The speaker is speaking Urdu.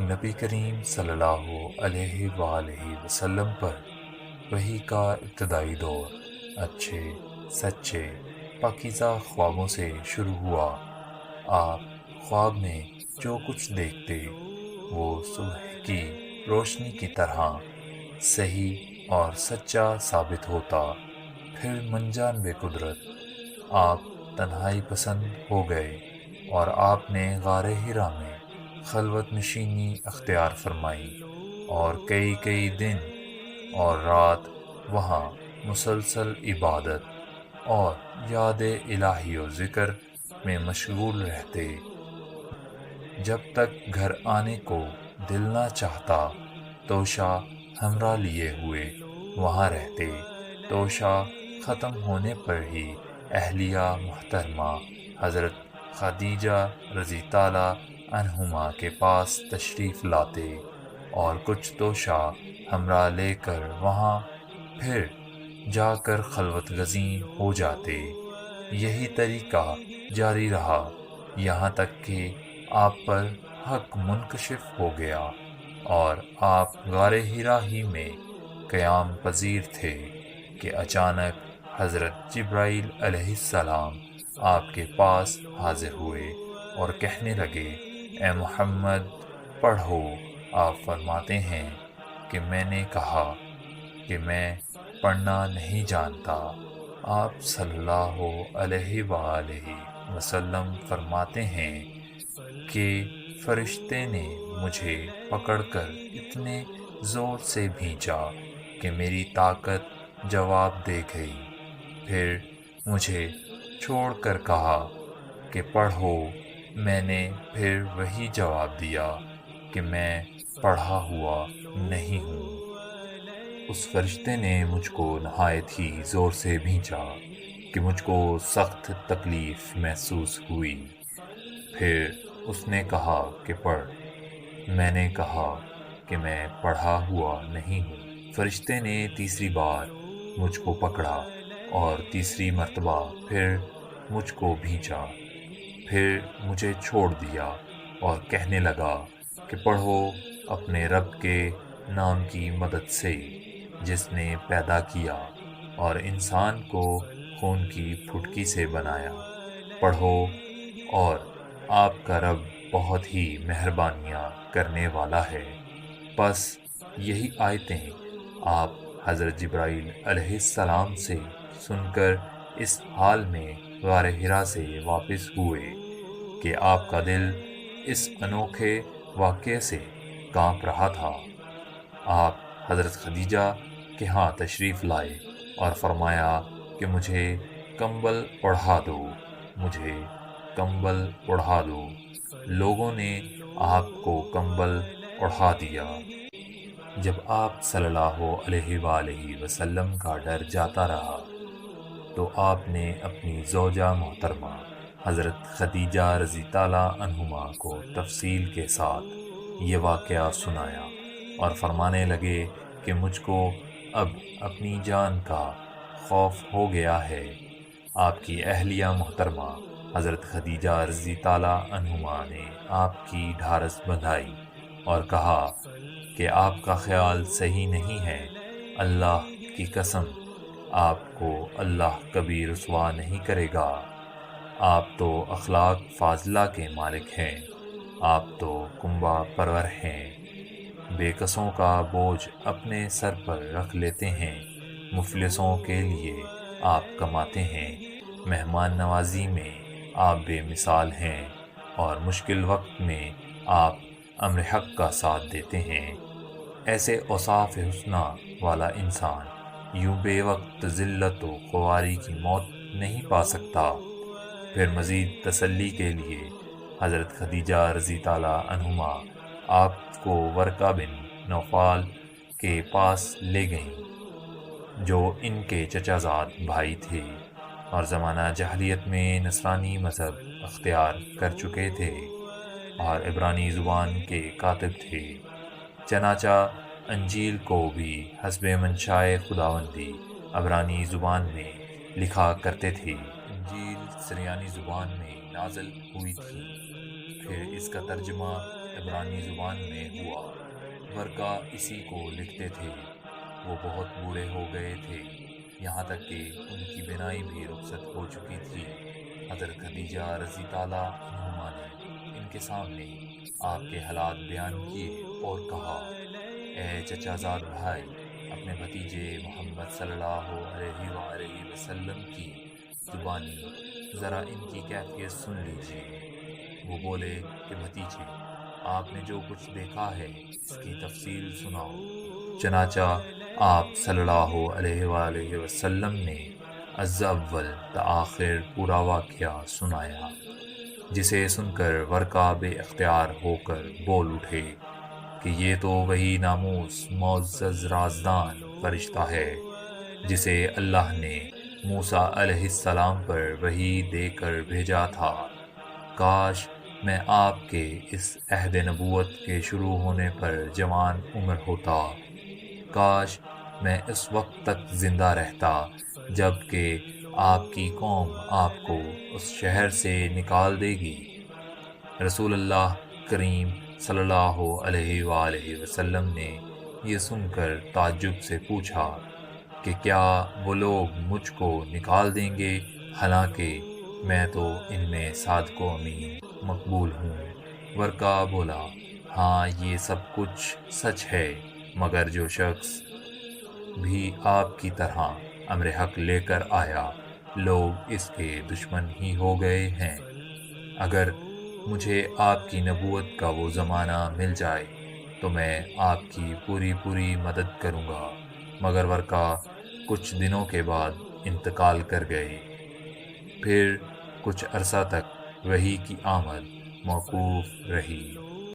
نبی کریم صلی اللہ علیہ وآلہ وسلم پر وحی کا ابتدائی دور اچھے سچے پاکیزہ خوابوں سے شروع ہوا۔ آپ خواب میں جو کچھ دیکھتے وہ صبح کی روشنی کی طرح صحیح اور سچا ثابت ہوتا۔ پھر منجان بے قدرت آپ تنہائی پسند ہو گئے اور آپ نے غار ہرا میں خلوت نشینی اختیار فرمائی اور کئی دن اور رات وہاں مسلسل عبادت اور یاد الہی و ذکر میں مشغول رہتے۔ جب تک گھر آنے کو دل نہ چاہتا توشہ ہمراہ لیے ہوئے وہاں رہتے۔ توشہ ختم ہونے پر ہی اہلیہ محترمہ حضرت خدیجہ رضی تعالیٰ عنہما کے پاس تشریف لاتے اور کچھ توشہ ہمراہ لے کر وہاں پھر جا کر خلوت گزین ہو جاتے۔ یہی طریقہ جاری رہا یہاں تک کہ آپ پر حق منکشف ہو گیا اور آپ غار ہرا ہی میں قیام پذیر تھے کہ اچانک حضرت جبرائیل علیہ السلام آپ کے پاس حاضر ہوئے اور کہنے لگے، اے محمد پڑھو۔ آپ فرماتے ہیں کہ میں نے کہا کہ میں پڑھنا نہیں جانتا۔ آپ صلی اللہ علیہ وآلہ وسلم فرماتے ہیں کہ فرشتے نے مجھے پکڑ کر اتنے زور سے بھینچا کہ میری طاقت جواب دے گئی۔ پھر مجھے چھوڑ کر کہا کہ پڑھو۔ میں نے پھر وہی جواب دیا کہ میں پڑھا ہوا نہیں ہوں۔ اس فرشتے نے مجھ کو نہایت ہی زور سے بھینچا کہ مجھ کو سخت تکلیف محسوس ہوئی۔ پھر اس نے کہا کہ پڑھ۔ میں نے کہا کہ میں پڑھا ہوا نہیں ہوں۔ فرشتے نے تیسری بار مجھ کو پکڑا اور تیسری مرتبہ پھر مجھ کو بھینچا۔ پھر مجھے چھوڑ دیا اور کہنے لگا کہ پڑھو اپنے رب کے نام کی مدد سے جس نے پیدا کیا اور انسان کو خون کی پھٹکی سے بنایا۔ پڑھو اور آپ کا رب بہت ہی مہربانیاں کرنے والا ہے۔ بس یہی آیتیں آپ حضرت جبرائیل علیہ السلام سے سن کر اس حال میں غار ہرا سے واپس ہوئے کہ آپ کا دل اس انوکھے واقعے سے کانپ رہا تھا۔ آپ حضرت خدیجہ کے ہاں تشریف لائے اور فرمایا کہ مجھے کمبل اوڑھا دو، مجھے کمبل اوڑھا دو۔ لوگوں نے آپ کو کمبل اوڑھا دیا۔ جب آپ صلی اللہ علیہ وآلہ وسلم کا ڈر جاتا رہا تو آپ نے اپنی زوجہ محترمہ حضرت خدیجہ رضی تعالیٰ عنہما کو تفصیل کے ساتھ یہ واقعہ سنایا اور فرمانے لگے کہ مجھ کو اب اپنی جان کا خوف ہو گیا ہے۔ آپ کی اہلیہ محترمہ حضرت خدیجہ رضی تعالیٰ عنہما نے آپ کی ڈھارس بندھائی اور کہا کہ آپ کا خیال صحیح نہیں ہے۔ اللہ کی قسم آپ کو اللہ کبھی رسوا نہیں کرے گا۔ آپ تو اخلاق فاضلہ کے مالک ہیں، آپ تو کنبہ پرور ہیں، بے کسوں کا بوجھ اپنے سر پر رکھ لیتے ہیں، مفلسوں کے لیے آپ کماتے ہیں، مہمان نوازی میں آپ بے مثال ہیں اور مشکل وقت میں آپ امر حق کا ساتھ دیتے ہیں۔ ایسے اوصاف حسنہ والا انسان یوں بے وقت ذلت و خواری کی موت نہیں پا سکتا۔ پھر مزید تسلی کے لیے حضرت خدیجہ رضی تعالیٰ عنہما آپ کو ورقہ بن نوفل کے پاس لے گئیں جو ان کے چچا زاد بھائی تھے اور زمانہ جاہلیت میں نصرانی مذہب اختیار کر چکے تھے اور عبرانی زبان کے کاتب تھے۔ چنانچہ انجیل کو بھی حسب منشائے خداوندی عبرانی زبان میں لکھا کرتے تھے۔ انجیل سریانی زبان میں نازل ہوئی تھی، پھر اس کا ترجمہ عبرانی زبان میں ہوا۔ ورقہ اسی کو لکھتے تھے۔ وہ بہت بوڑھے ہو گئے تھے، یہاں تک کہ ان کی بینائی بھی رخصت ہو چکی تھی۔ حضرت خدیجہ رضی اللہ عنہما نے ان کے سامنے آپ کے حالات بیان کیے اور کہا، اے چچا زاد بھائی، اپنے بھتیجے محمد صلی اللہ علیہ وآلہ وسلم کی زبانی ذرا ان کی کیفیت سن لیجیے۔ وہ بولے کہ بھتیجے، آپ نے جو کچھ دیکھا ہے اس کی تفصیل سناؤ۔ چنانچہ آپ صلی اللہ علیہ وآلہ وسلم نے از اول تا آخر پورا واقعہ سنایا، جسے سن کر ورقہ بے اختیار ہو کر بول اٹھے کہ یہ تو وہی ناموس معزز رازدان فرشتہ ہے جسے اللہ نے موسیٰ علیہ السلام پر وحی دے کر بھیجا تھا۔ کاش میں آپ کے اس عہد نبوت کے شروع ہونے پر جوان عمر ہوتا، کاش میں اس وقت تک زندہ رہتا جب کہ آپ کی قوم آپ کو اس شہر سے نکال دے گی۔ رسول اللہ کریم صلی اللہ علیہ وآلہ وسلم نے یہ سن کر تعجب سے پوچھا کہ کیا وہ لوگ مجھ کو نکال دیں گے، حالانکہ میں تو ان میں صادق و امین مقبول ہوں؟ ورقہ بولا، ہاں یہ سب کچھ سچ ہے، مگر جو شخص بھی آپ کی طرح امر حق لے کر آیا، لوگ اس کے دشمن ہی ہو گئے ہیں۔ اگر مجھے آپ کی نبوت کا وہ زمانہ مل جائے تو میں آپ کی پوری مدد کروں گا۔ مگر ورقہ کچھ دنوں کے بعد انتقال کر گئے۔ پھر کچھ عرصہ تک وحی کی آمد موقوف رہی۔